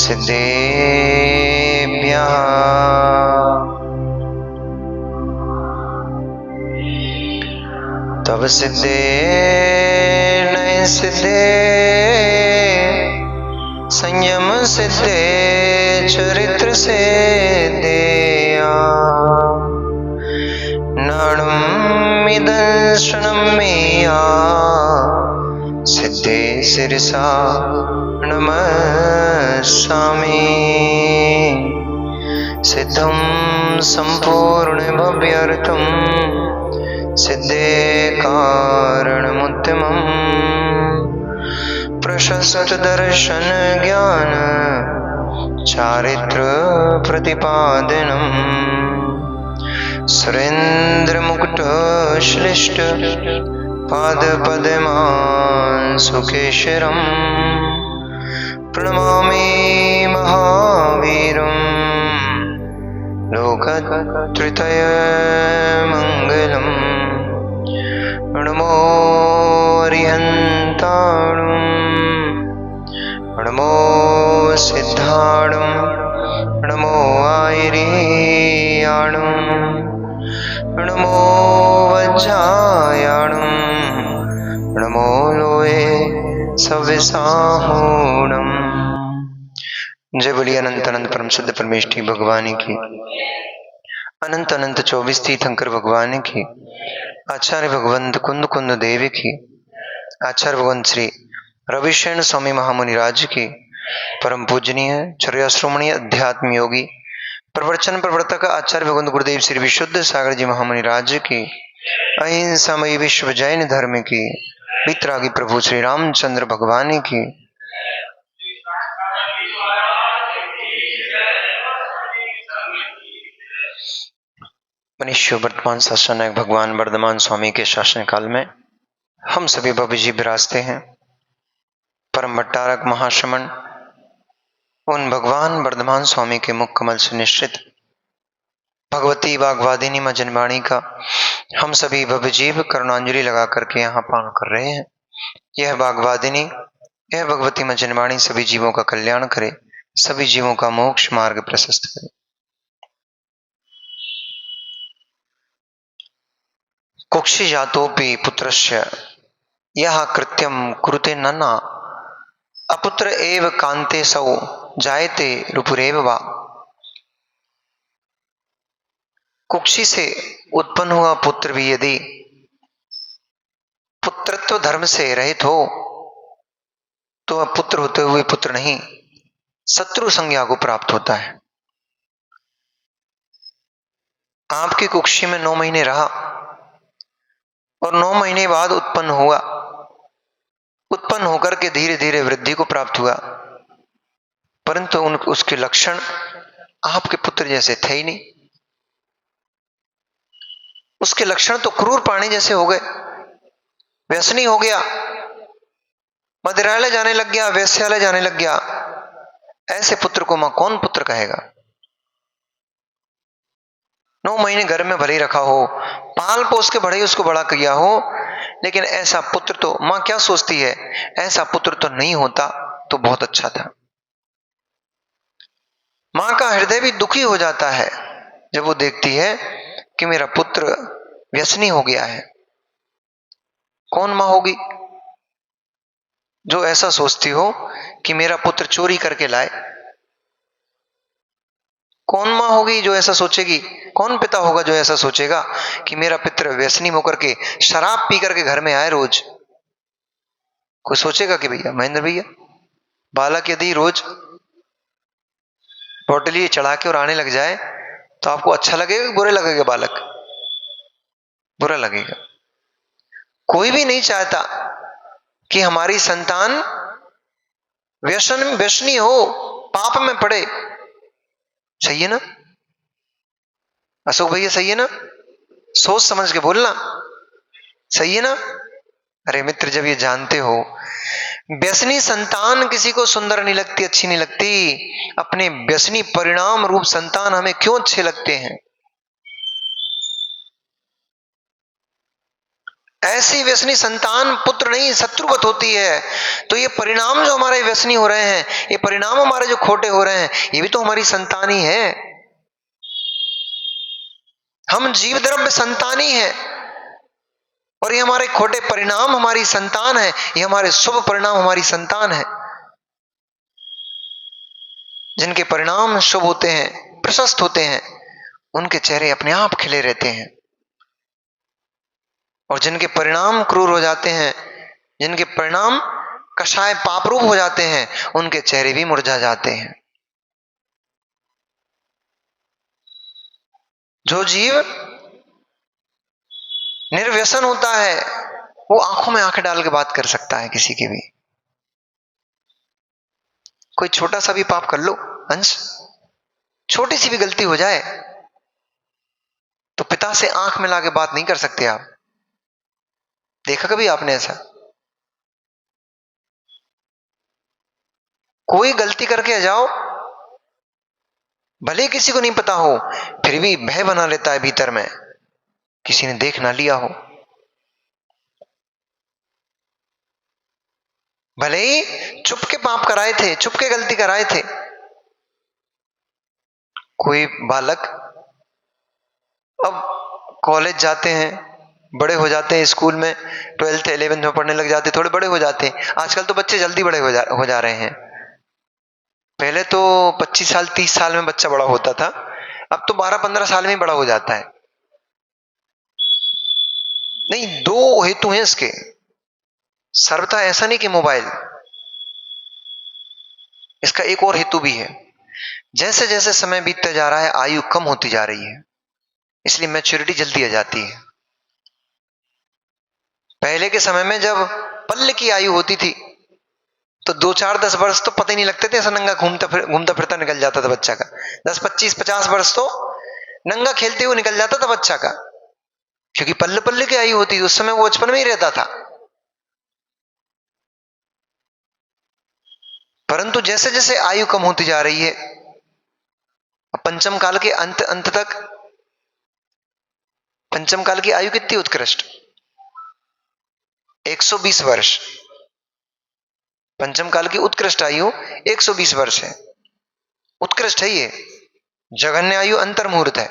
सिद्धेभ्यः तव सिद्धे नय सिद्धे संयम सिद्धे चरित्र सिद्धे नाणुमिदर्शनं मेया सिद्धे शिरसा नमस्सामि सिद्धं संपूर्ण भव्यार्थं सिद्धे कारणमुत्तमम् प्रशस्त दर्शन ज्ञान चारित्र प्रतिपादनम् सुरेंद्र मुकुट श्लिष्ट पाद पद्मान् सुकेशरम् प्रणमामि महावीरम् लोकत्रय मंगलम् नमो अरिहन्ताणुं नमो सिद्धाणुं नमो आयर्याणुं नमो वज्रायाणुं नमो लोये सविसाहूणम्। जय बोलिए अनंत अनंत परम शुद्ध परमेष्ठी भगवान की, अनंत अनंत 24 तीर्थंकर भगवान की, आचार्य भगवंत कुंद कुंद देवी की, आचार्य भगवंत श्री रविशरण स्वामी महामुनिराज की, परम पूजनीय चर्याश्रोमणीय अध्यात्म योगी प्रवचन प्रवर्तक आचार्य भगवंत गुरुदेव श्री विशुद्ध सागर जी महामुनिराज की, अहिंसामयी विश्व जैन धर्म की, वितरागी प्रभु श्री रामचंद्र भगवान की, मनुष्य वर्तमान शासनायक भगवान वर्धमान स्वामी के शासन काल में हम सभी भव्य जी विराजते हैं। परम भट्टारक महाश्रमण उन भगवान वर्धमान स्वामी के मुख कमल से निश्चित भगवती वाग्वादिनी मां जनवाणी का हम सभी भव्य जीव करुणांजलि लगा करके यहाँ पान कर रहे हैं। यह वाग्वादिनी, यह भगवती मां जनवाणी सभी जीवों का कल्याण करे, सभी जीवों का मोक्ष मार्ग प्रशस्त करे। कुक्षि जातोपि पुत्रस्य यह कृत्यम कुरुते नन्ना अपुत्र एव कांते सौ जायते रुपुरेव वा। कुक्षि से उत्पन्न हुआ पुत्र भी यदि पुत्रत्व धर्म से रहित हो तो वह पुत्र होते हुए पुत्र नहीं, शत्रु संज्ञा को प्राप्त होता है। आपकी कुक्षि में 9 महीने रहा और 9 महीने बाद उत्पन्न हुआ, उत्पन्न होकर के धीरे धीरे वृद्धि को प्राप्त हुआ, परंतु उसके लक्षण आपके पुत्र जैसे थे ही नहीं। उसके लक्षण तो क्रूर प्राणी जैसे हो गए, व्यसनी हो गया, मदिरालय जाने लग गया, वेश्यालय जाने लग गया। ऐसे पुत्र को मां कौन पुत्र कहेगा? 9 महीने घर में भले ही रखा हो, पाल पोस के बड़े उसको बड़ा किया हो, लेकिन ऐसा पुत्र तो मां क्या सोचती है, ऐसा पुत्र तो नहीं होता तो बहुत अच्छा था। मां का हृदय भी दुखी हो जाता है जब वो देखती है कि मेरा पुत्र व्यसनी हो गया है। कौन मां होगी जो ऐसा सोचती हो कि मेरा पुत्र चोरी करके लाए? कौन मां होगी जो ऐसा सोचेगी? कौन पिता होगा जो ऐसा सोचेगा कि मेरा पुत्र व्यसनी होकर के शराब पी करके घर में आए रोज? कोई सोचेगा कि भैया महेंद्र भैया, बालक यदि रोज बोतली चढ़ा के और आने लग जाए तो आपको अच्छा लगेगा कि बुरा लगेगा? बालक बुरा लगेगा। कोई भी नहीं चाहता कि हमारी संतान व्यसनी हो, पाप में पड़े। सही है ना अशोक भैया? सही है ना? सोच समझ के बोलना, सही है ना? अरे मित्र, जब ये जानते हो व्यसनी संतान किसी को सुंदर नहीं लगती, अच्छी नहीं लगती, अपने व्यसनी परिणाम रूप संतान हमें क्यों अच्छे लगते हैं? ऐसी व्यसनी संतान पुत्र नहीं शत्रुवत होती है। तो ये परिणाम जो हमारे व्यसनी हो रहे हैं, ये परिणाम हमारे जो खोटे हो रहे हैं, ये भी तो हमारी संतान ही है। हम जीव द्रव्य संतान ही है और ये हमारे खोटे परिणाम हमारी संतान है, ये हमारे शुभ परिणाम हमारी संतान है। जिनके परिणाम शुभ होते हैं, प्रशस्त होते हैं, उनके चेहरे अपने आप खिले रहते हैं। और जिनके परिणाम क्रूर हो जाते हैं, जिनके परिणाम कषाय पापरूप हो जाते हैं, उनके चेहरे भी मुरझा जाते हैं। जो जीव निर्व्यसन होता है, वो आंखों में आंखें डाल के बात कर सकता है किसी की भी। कोई छोटा सा भी पाप कर लो अंश, छोटी सी भी गलती हो जाए तो पिता से आंख मिला के बात नहीं कर सकते आप। देखा कभी आपने ऐसा? कोई गलती करके आ जाओ, भले किसी को नहीं पता हो, फिर भी भय बना लेता है भीतर में, किसी ने देख ना लिया हो। भले ही चुप के पाप कराए थे, चुप के गलती कराए थे। कोई बालक अब कॉलेज जाते हैं, बड़े हो जाते हैं, स्कूल में 12th 11th में पढ़ने लग जाते, थोड़े बड़े हो जाते हैं। आजकल तो बच्चे जल्दी बड़े हो जा रहे हैं। पहले तो 25 साल 30 साल में बच्चा बड़ा होता था, अब तो 12-15 साल में ही बड़ा हो जाता है। नहीं, दो हेतु हैं इसके। सर्वथा ऐसा नहीं कि मोबाइल, इसका एक और हेतु भी है। जैसे जैसे समय बीतता जा रहा है, आयु कम होती जा रही है, इसलिए मैच्योरिटी जल्दी आ जाती है। पहले के समय में जब पल्ल की आयु होती थी तो 2-4-10 वर्ष तो पता ही नहीं लगते थे, ऐसा नंगा घूमता फिरता निकल जाता था बच्चा का। 10-25-50 वर्ष तो नंगा खेलते हुए निकल जाता था बच्चा का, क्योंकि पल्ल पल्ल की आयु होती थी, उस समय वो बचपन में ही रहता था। परंतु जैसे जैसे आयु कम होती जा रही है, पंचम काल के अंत तक, पंचम काल की आयु कितनी उत्कृष्ट, 120 वर्ष। पंचम काल की उत्कृष्ट आयु 120 वर्ष है, उत्कृष्ट है ये। जघन्य आयु अंतर्मुहूर्त है।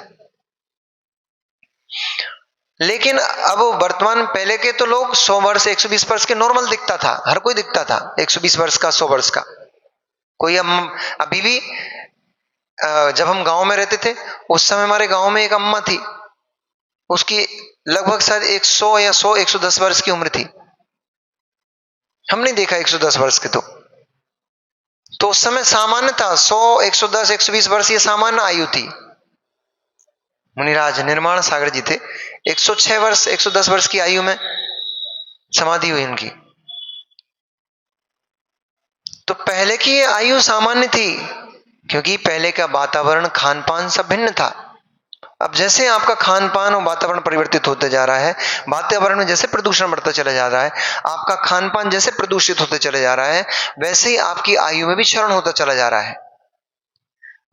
लेकिन अब वर्तमान, पहले के तो लोग 100 वर्ष 120 वर्ष के नॉर्मल दिखता था, हर कोई दिखता था 120 वर्ष का, 100 वर्ष का। कोई हम अभी भी जब हम गांव में रहते थे, उस समय हमारे गांव में एक अम्मा थी, उसकी लगभग शायद 100 या 110 वर्ष की उम्र थी। हमने देखा 110 वर्ष के, तो उस समय सामान्य था, 100 110 120 वर्ष ये सामान्य आयु थी। मुनिराज निर्माण सागर जी थे, 106 वर्ष 110 वर्ष की आयु में समाधि हुई उनकी। तो पहले की ये आयु सामान्य थी, क्योंकि पहले का वातावरण खान पान सब भिन्न था। अब जैसे आपका खान पान और वातावरण परिवर्तित होते जा रहा है, वातावरण में जैसे प्रदूषण बढ़ता चला जा रहा है, आपका खान पान जैसे प्रदूषित होते चले जा रहा है, वैसे ही आपकी आयु में भी क्षरण होता चला जा रहा है।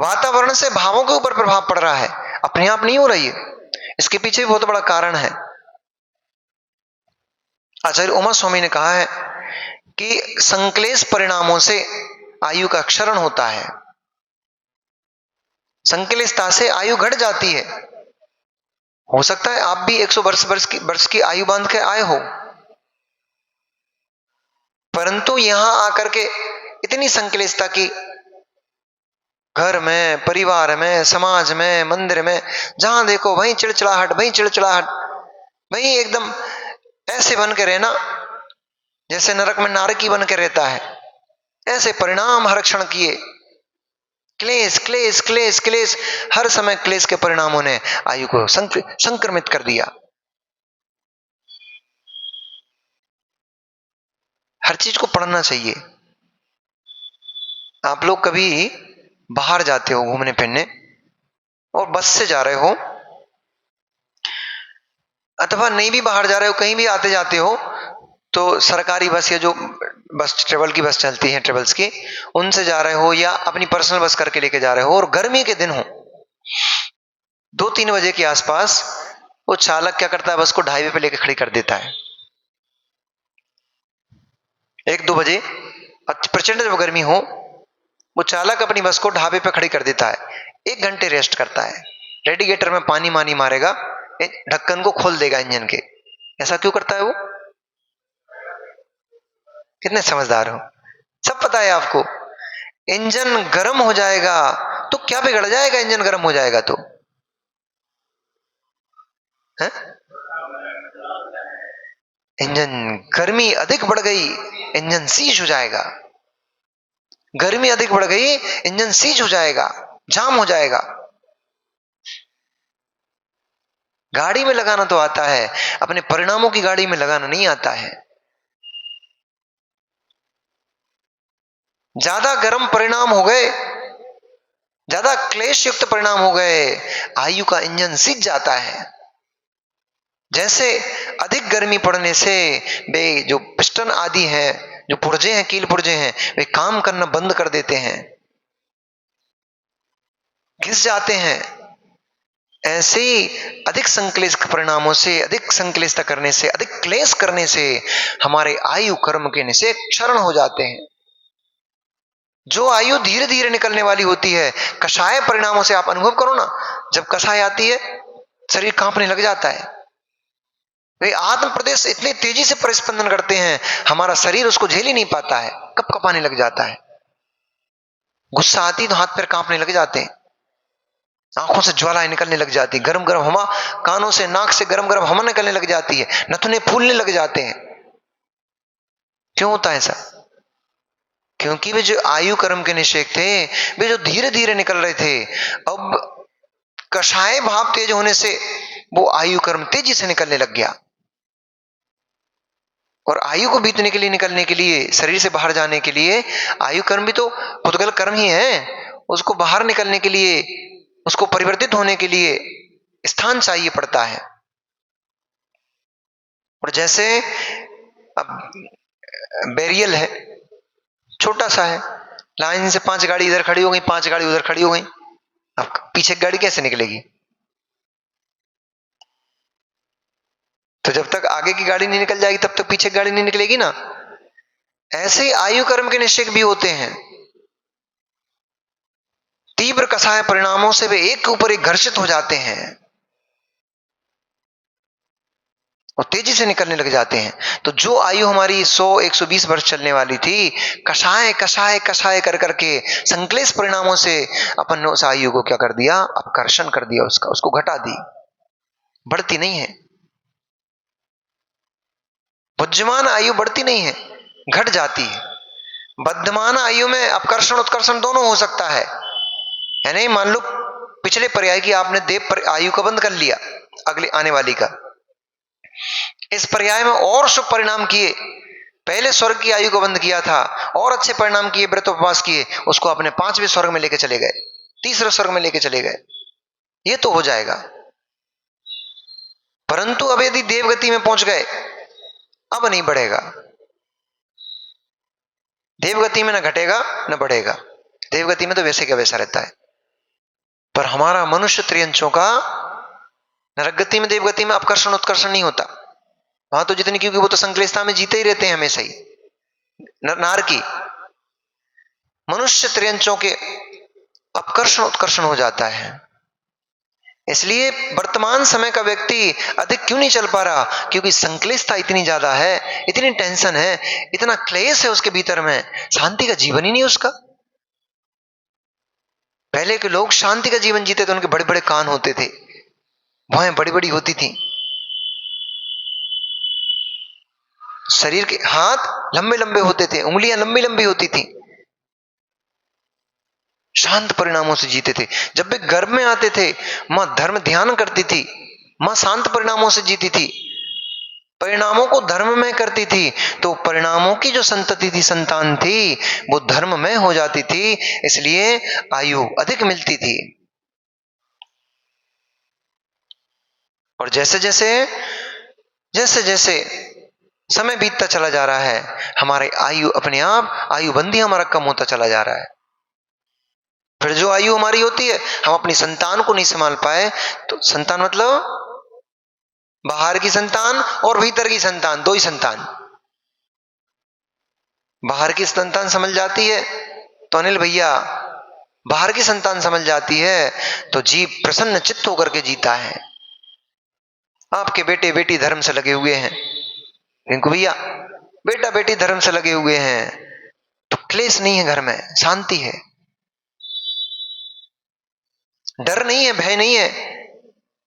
वातावरण से भावों के ऊपर प्रभाव पड़ रहा है, अपने आप नहीं हो रही है। इसके पीछे भी बहुत बड़ा कारण है। आचार्य उमा स्वामी ने कहा है कि संक्लेश परिणामों से आयु का क्षरण होता है, संक्लेशता से आयु घट जाती है। हो सकता है आप भी 100 वर्ष की आयु बांध के आए हो, परंतु यहां आकर के इतनी संक्लेशता की, घर में, परिवार में, समाज में, मंदिर में, जहां देखो वहीं चिड़चिड़ाहट, वहीं चिड़चिड़ाहट, वहीं एकदम ऐसे बन के रहना जैसे नरक में नारकी बन के रहता है। ऐसे परिणाम हर क्षण किए, क्लेश क्लेश क्लेश क्लेश, हर समय क्लेश के परिणामों ने आयु को संक्रमित कर दिया। हर चीज को पढ़ना चाहिए। आप लोग कभी बाहर जाते हो घूमने फिरने और बस से जा रहे हो, अथवा नहीं भी बाहर जा रहे हो, कहीं भी आते जाते हो, तो सरकारी बस या जो बस ट्रेवल की बस चलती है, ट्रेवल्स की, उनसे जा रहे हो या अपनी पर्सनल बस करके लेके जा रहे हो, और गर्मी के दिन हो, 2-3 बजे के आसपास वो चालक क्या करता है, बस को हाईवे पे लेके खड़ी कर देता है। 1-2 बजे प्रचंड जब गर्मी हो, वो चालक अपनी बस को ढाबे पे खड़ी कर देता है, 1 घंटे रेस्ट करता है, रेडिएटर में पानी मानी मारेगा, ढक्कन को खोल देगा इंजन के। ऐसा क्यों करता है वो? कितने समझदार हो, सब पता है आपको। इंजन गर्म हो जाएगा तो क्या बिगड़ जाएगा? इंजन गर्म हो जाएगा तो है? इंजन गर्मी अधिक बढ़ गई, इंजन सीज हो जाएगा। गर्मी अधिक बढ़ गई, इंजन सीज हो जाएगा, जाम हो जाएगा। गाड़ी में लगाना तो आता है, अपने परिणामों की गाड़ी में लगाना नहीं आता है। ज्यादा गर्म परिणाम हो गए, ज्यादा क्लेश युक्त परिणाम हो गए, आयु का इंजन सीज जाता है। जैसे अधिक गर्मी पड़ने से वे जो पिस्टन आदि हैं, जो पुर्जे हैं, कील पुर्जे हैं, वे काम करना बंद कर देते हैं, घिस जाते हैं। ऐसे ही अधिक संक्लेश परिणामों से, अधिक संक्लिष्ट करने से, अधिक क्लेश करने से हमारे आयु कर्म के निश्चय क्षरण हो जाते हैं। जो आयु धीरे धीरे निकलने वाली होती है, कषाय परिणामों से आप अनुभव करो ना, जब कषाय आती है शरीर कांपने लग जाता है। वे आत्म प्रदेश इतनी तेजी से परिस्पंदन करते हैं, हमारा शरीर उसको झेल ही नहीं पाता है, कप कपाने लग जाता है। गुस्सा आती तो हाथ पैर कांपने लग जाते हैं, आंखों से ज्वालाएं निकलने लग जाती, गरम गरम हवा, कानों से नाक से गरम गरम हवा निकलने लग जाती है, नथुने फूलने लग जाते हैं। क्यों होता है ऐसा? क्योंकि वे जो आयु कर्म के निषेक थे, वे जो धीरे धीरे निकल रहे थे, अब कषाय भाव तेज होने से वो आयु कर्म तेजी से निकलने लग गया। और आयु को बीतने के लिए, निकलने के लिए, शरीर से बाहर जाने के लिए, आयु कर्म भी तो पुद्गल कर्म ही है, उसको बाहर निकलने के लिए, उसको परिवर्तित होने के लिए स्थान चाहिए पड़ता है। और जैसे अब बैरियल है, छोटा सा है, लाइन से 5 गाड़ी इधर खड़ी हो गई, 5 गाड़ी उधर खड़ी हो गई, अब पीछे गाड़ी कैसे निकलेगी? तो जब तक आगे की गाड़ी नहीं निकल जाएगी तब तक पीछे गाड़ी नहीं निकलेगी ना। ऐसे ही आयु कर्म के निश्चय भी होते हैं, तीव्र कषाय परिणामों से वे एक के ऊपर एक घर्षित हो जाते हैं और तेजी से निकलने लग जाते हैं। तो जो आयु हमारी 100-120 वर्ष चलने वाली थी, कषाय कषाय कषाय कर करके संक्लेश परिणामों से अपन ने उस आयु को क्या कर दिया? अपकर्षण कर दिया, उसको घटा दी, बढ़ती नहीं है। बुद्धिमान आयु बढ़ती नहीं है, घट जाती है। बद्धमान आयु में अपकर्षण उत्कर्षण दोनों हो सकता है। यानी मान लो पिछले पर्याय की आपने देव आयु का बंद कर लिया, अगले आने वाली का, इस पर्याय में और शुभ परिणाम किए, पहले स्वर्ग की आयु को बंद किया था और अच्छे परिणाम किए, व्रत उपवास किए, उसको अपने 5वें स्वर्ग में लेके चले गए, 3रे स्वर्ग में लेके चले गए, ये तो हो जाएगा। परंतु अब यदि देवगति में पहुंच गए, अब नहीं बढ़ेगा। देवगति में न घटेगा न बढ़ेगा, देवगति में तो वैसे का वैसा रहता है। पर हमारा मनुष्य त्रियंचों का नरकगति में, देवगति में अपकर्षण उत्कर्षण नहीं होता वहां तो जितनी, क्योंकि वो तो संक्लिष्टता में जीते ही रहते हैं हमेशा ही। नार की मनुष्य त्रियंचों के अपकर्षण उत्कर्षण हो जाता है। इसलिए वर्तमान समय का व्यक्ति अधिक क्यों नहीं चल पा रहा? क्योंकि संक्लिष्टता इतनी ज्यादा है, इतनी टेंशन है, इतना क्लेश है उसके भीतर में, शांति का जीवन ही नहीं उसका। पहले के लोग शांति का जीवन जीते थे, उनके बड़े बड़े कान होते थे, भौहें बड़ी बड़ी होती थी, शरीर के हाथ लंबे लंबे होते थे, उंगलियां लंबी लंबी होती थी, शांत परिणामों से जीते थे। जब वे गर्भ में आते थे, मां धर्म ध्यान करती थी, मां शांत परिणामों से जीती थी, परिणामों को धर्म में करती थी, तो परिणामों की जो संतति थी, संतान थी, वो धर्म में हो जाती थी, इसलिए आयु अधिक मिलती थी। और जैसे जैसे जैसे जैसे समय बीतता चला जा रहा है, हमारे आयु अपने आप, आयु बंदी हमारा कम होता चला जा रहा है। फिर जो आयु हमारी होती है, हम अपनी संतान को नहीं संभाल पाए, तो संतान मतलब बाहर की संतान और भीतर की संतान, 2 ही संतान। बाहर की संतान समझ जाती है तो अनिल भैया, बाहर की संतान समझ जाती है तो जीव प्रसन्न चित्त होकर के जीता है। आपके बेटे बेटी धर्म से लगे हुए हैं, रिंकू भैया बेटा बेटी धर्म से लगे हुए हैं तो क्लेश नहीं है, घर में शांति है, डर नहीं है, भय नहीं है।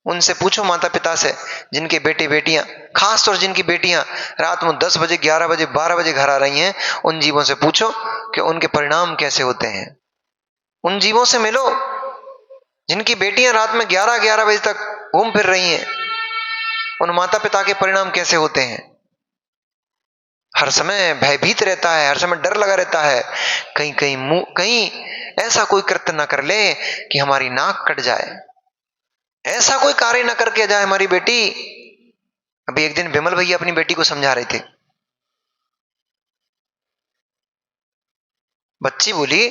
उनसे पूछो माता पिता से जिनके बेटे बेटियां, खास तौर जिनकी बेटियां रात में 10 बजे 11 बजे 12 बजे घर आ रही हैं, उन जीवों से पूछो कि उनके परिणाम कैसे होते हैं। उन जीवों से मिलो जिनकी बेटियां रात में 11-11 बजे तक घूम फिर रही हैं, उन माता पिता के परिणाम कैसे होते हैं। हर समय भयभीत रहता है, हर समय डर लगा रहता है, कहीं कहीं कहीं ऐसा कोई कृत्य न कर ले कि हमारी नाक कट जाए, ऐसा कोई कार्य न करके जाए हमारी बेटी। अभी एक दिन विमल भैया अपनी बेटी को समझा रहे थे, बच्ची बोली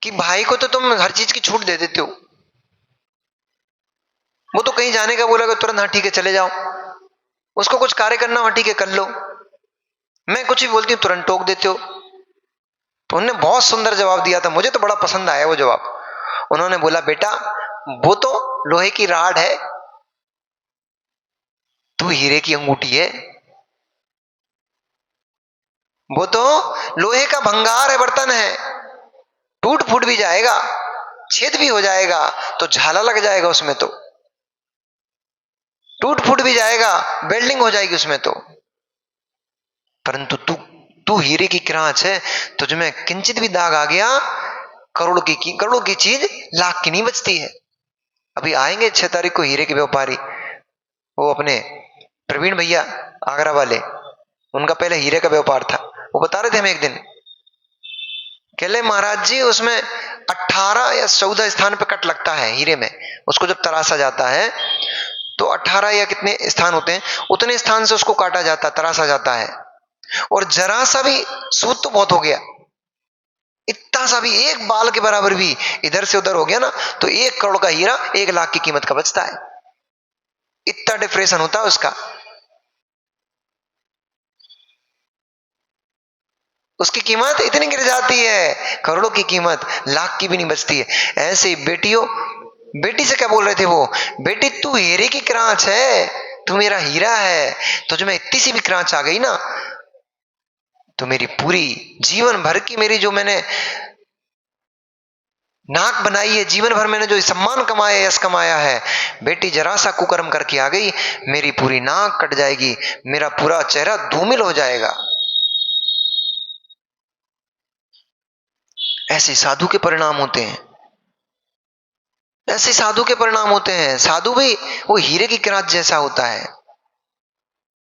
कि भाई को तो तुम हर चीज की छूट दे देते हो, वो तो कहीं जाने का बोलेगा तुरंत हाँ ठीक है चले जाओ, उसको कुछ कार्य करना हाँ ठीक है कर लो, मैं कुछ भी बोलती हूँ तुरंत टोक देते हो। तो उन्होंने बहुत सुंदर जवाब दिया था, मुझे तो बड़ा पसंद आया वो जवाब। उन्होंने बोला बेटा वो तो लोहे की राड है, तू हीरे की अंगूठी है। वो तो लोहे का भंगार है, बर्तन है, टूट फूट भी जाएगा, छेद भी हो जाएगा तो झाला लग जाएगा उसमें, तो टूट फूट भी जाएगा, वेल्डिंग हो जाएगी उसमें तो, परंतु तू तू हीरे की क्रांच है, तुझ में किंचित भी दाग आ गया, करोड़ों की चीज लाख की नहीं बचती है। अभी आएंगे 6 तारीख को हीरे के व्यापारी, वो अपने प्रवीण भैया आगरा वाले, उनका पहले हीरे का व्यापार था। वो बता रहे थे हमें एक दिन, कहले महाराज जी उसमें 18 या 14 स्थान पे कट लगता है हीरे में, उसको जब तराशा जाता है तो 18 या कितने स्थान होते हैं, उतने स्थान से उसको काटा जाता, तराशा जाता है, और जरा सा भी सूद तो बहुत हो गया, इतना सा भी एक बाल के बराबर भी इधर से उधर हो गया ना तो 1 करोड़ का हीरा 1 लाख की कीमत का बचता है, इतना डिफ्रेशन होता है उसका, उसकी कीमत इतनी गिर जाती है, करोड़ों की कीमत लाख की भी नहीं बचती है। ऐसे ही बेटियों, बेटी से क्या बोल रहे थे वो, बेटी तू हीरे की क्रांच है, तू मेरा हीरा है, तुझ में इतनी सी भी क्रांच आ गई ना तो मेरी पूरी जीवन भर की मेरी जो मैंने नाक बनाई है, जीवन भर मैंने जो सम्मान कमाया, यश कमाया है, बेटी जरा सा कुकर्म करके आ गई, मेरी पूरी नाक कट जाएगी, मेरा पूरा चेहरा धूमिल हो जाएगा। ऐसे साधु के परिणाम होते हैं, ऐसे साधु के परिणाम होते हैं। साधु भी वो हीरे की किरात जैसा होता है।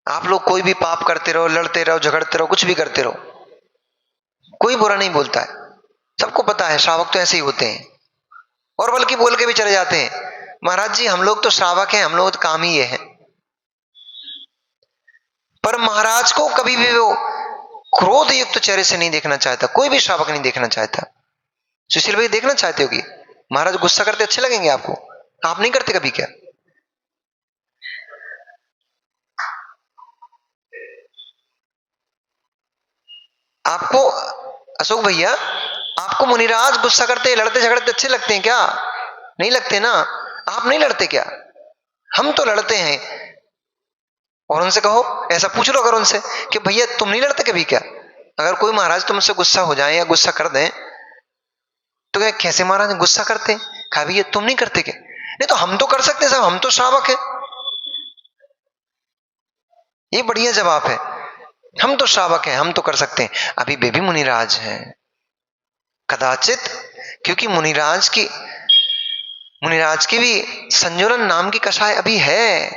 आप लोग कोई भी पाप करते रहो, लड़ते रहो, झगड़ते रहो, कुछ भी करते रहो, कोई बुरा नहीं बोलता है, सबको पता है श्रावक तो ऐसे ही होते हैं, और बल्कि बोल के भी चले जाते हैं महाराज जी हम लोग तो श्रावक हैं, हम लोग तो काम ही ये है। पर महाराज को कभी भी वो क्रोध युक्त चेहरे से नहीं देखना चाहता, कोई भी श्रावक नहीं देखना चाहता। सुशील भाई देखना चाहते हो कि महाराज गुस्सा करते अच्छे लगेंगे आपको? आप नहीं करते कभी क्या? आपको अशोक भैया, आपको मुनिराज गुस्सा करते लड़ते झगड़ते अच्छे लगते हैं क्या? नहीं लगते ना। आप नहीं लड़ते क्या? हम तो लड़ते हैं। और उनसे कहो, ऐसा पूछ लो अगर उनसे कि भैया तुम नहीं लड़ते कभी क्या? अगर कोई महाराज तुमसे गुस्सा हो जाए या गुस्सा कर दें तो क्या कैसे महाराज गुस्सा करते? कहा भैया तुम नहीं करते क्या? नहीं तो हम तो कर सकते हैं साहब, हम तो श्रावक है। ये बढ़िया जवाब है, हम तो श्रावक हैं, हम तो कर सकते हैं। अभी बेबी मुनिराज हैं कदाचित, क्योंकि मुनिराज की भी संजुलन नाम की कषाय अभी है,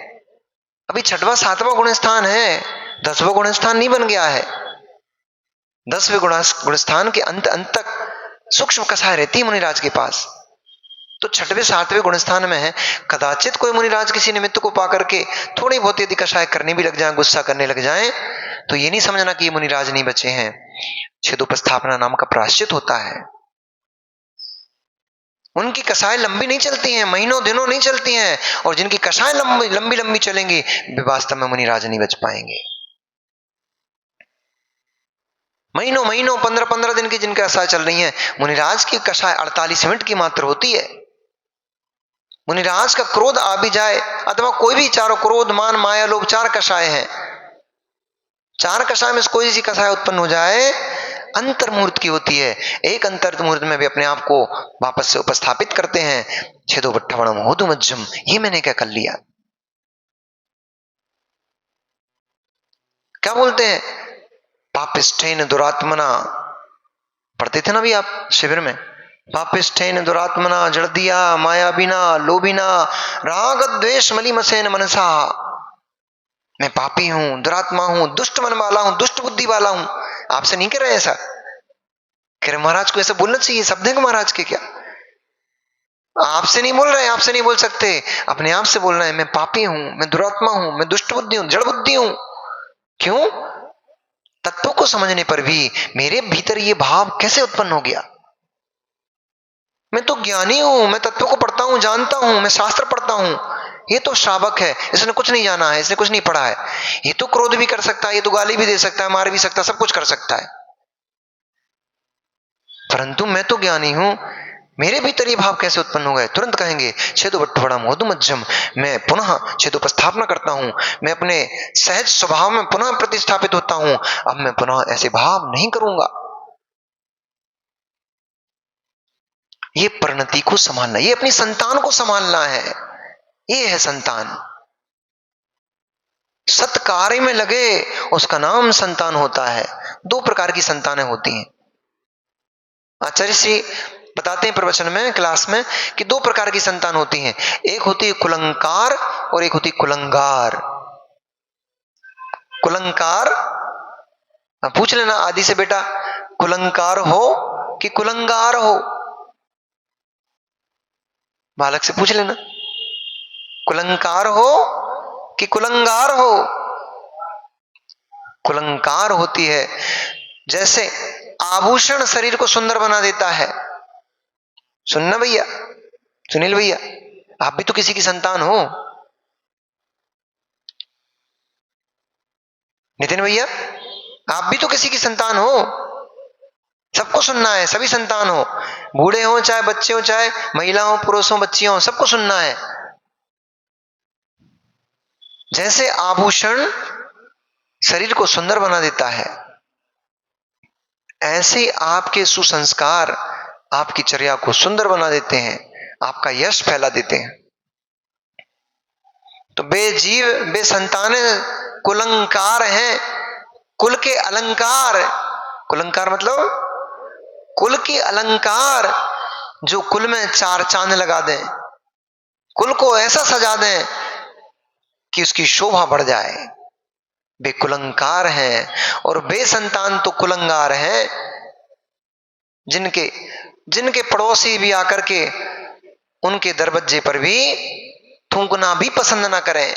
अभी 6वां 7वां गुण स्थान है, 10वां गुण स्थान नहीं बन गया है। 10वें गुण स्थान के अंत अंत तक सूक्ष्म कषाय रहती है मुनिराज के पास, तो 6वें 7वें गुण स्थान में है। कदाचित कोई मुनिराज किसी निमित्त को पा करके थोड़ी बहुत यदि कषाय करने भी लग जाए, गुस्सा करने लग जाए, तो ये नहीं समझना कि ये मुनिराज नहीं बचे हैं। छेदोपस्थापना नाम का प्रायश्चित होता है। उनकी कषाय लंबी नहीं चलती हैं, महीनों दिनों नहीं चलती हैं, और जिनकी कषाय लंबी लंबी लंबी चलेंगी वे वास्तव में मुनिराज नहीं बच पाएंगे। महीनों महीनों 15-15 दिन की जिनकी कषाय चल रही है, मुनिराज की कषाय 48 मिनट की मात्र होती है। मुनिराज का क्रोध आ भी जाए अथवा कोई भी चारों क्रोध मान माया लोभ 4 कषाय है, 4 कषाय में से कोई सी कषाय उत्पन्न हो जाए अंतर्मुहूर्त की होती है। एक अंतर्मुहूर्त में भी अपने आप को वापस से उपस्थापित करते हैं। छेदो बट्ठवणम होदु मज्जम, ये मैंने क्या कर लिया। क्या बोलते हैं, पापिष्ठेन दुरात्मना, पढ़ते थे ना भी आप शिविर में, पापिष्ठेन दुरात्मना जड़दिया मायाबिना लोभिना राग द्वेष मलिमसेन मनसा। मैं पापी हूं, दुरात्मा हूं, दुष्ट मन वाला हूं, दुष्ट बुद्धि वाला हूं। आपसे नहीं कह रहे ऐसा, कह रहे महाराज को ऐसा बोलना चाहिए, शब्द है महाराज के क्या, आपसे नहीं बोल रहे, आपसे नहीं बोल सकते, अपने आप से बोल रहे हैं। मैं पापी हूं, मैं दुरात्मा हूं, मैं दुष्ट बुद्धि हूं, जड़ बुद्धि हूं। क्यों, तत्व को समझने पर भी मेरे भीतर ये भाव कैसे उत्पन्न हो गया। मैं तो ज्ञानी हूं, मैं तत्व को पढ़ता हूं, जानता हूं, मैं शास्त्र पढ़ता हूं। ये तो श्रावक है, इसने कुछ नहीं जाना है, इसने कुछ नहीं पढ़ा है। ये तो क्रोध भी कर सकता है, ये तो गाली भी दे सकता है, मार भी सकता है, सब कुछ कर सकता है, परंतु मैं तो ज्ञानी हूं, मेरे भीतर ये भाव कैसे उत्पन्न हो गए। तुरंत कहेंगे छेदो बट्ठवड़ा मोदु मज्जम, मैं पुनः छेदोपस्थापना करता हूं, मैं अपने सहज स्वभाव में पुनः प्रतिस्थापित होता हूं। अब मैं पुनः ऐसे भाव नहीं करूंगा। ये परिणति को संभालना, ये अपनी संतान को संभालना है, ये है संतान। सत्कार्य में लगे उसका नाम संतान होता है। 2 प्रकार की संतानें होती हैं। आचार्य श्री बताते हैं प्रवचन में, क्लास में, कि 2 प्रकार की संतान होती हैं। एक होती है कुलंकार और एक होती है कुलंगार। कुलंकार, पूछ लेना आदि से, बेटा कुलंकार हो कि कुलंगार हो, बालक से पूछ लेना, कुलंकार हो कि कुलंगार हो। कुलंकार होती है जैसे आभूषण शरीर को सुंदर बना देता है। सुनना भैया, सुनील भैया, आप भी तो किसी की संतान हो। नितिन भैया, आप भी तो किसी की संतान हो। सबको सुनना है, सभी संतान हो, बूढ़े हो चाहे बच्चे हो, चाहे महिला हो पुरुष हो बच्चियां हो, सबको सुनना है। जैसे आभूषण शरीर को सुंदर बना देता है, ऐसे आपके सुसंस्कार आपकी चर्या को सुंदर बना देते हैं, आपका यश फैला देते हैं। तो बेजीव बेसंतान कुलंकार हैं, कुल के अलंकार। कुलंकार मतलब कुल की अलंकार, जो कुल में 4 चांद लगा दें, कुल को ऐसा सजा दें कि उसकी शोभा बढ़ जाए, वे कुलंकार हैं। और बेसंतान तो कुलंगार हैं, जिनके जिनके पड़ोसी भी आकर के उनके दरवाजे पर भी थूकना भी पसंद ना करें,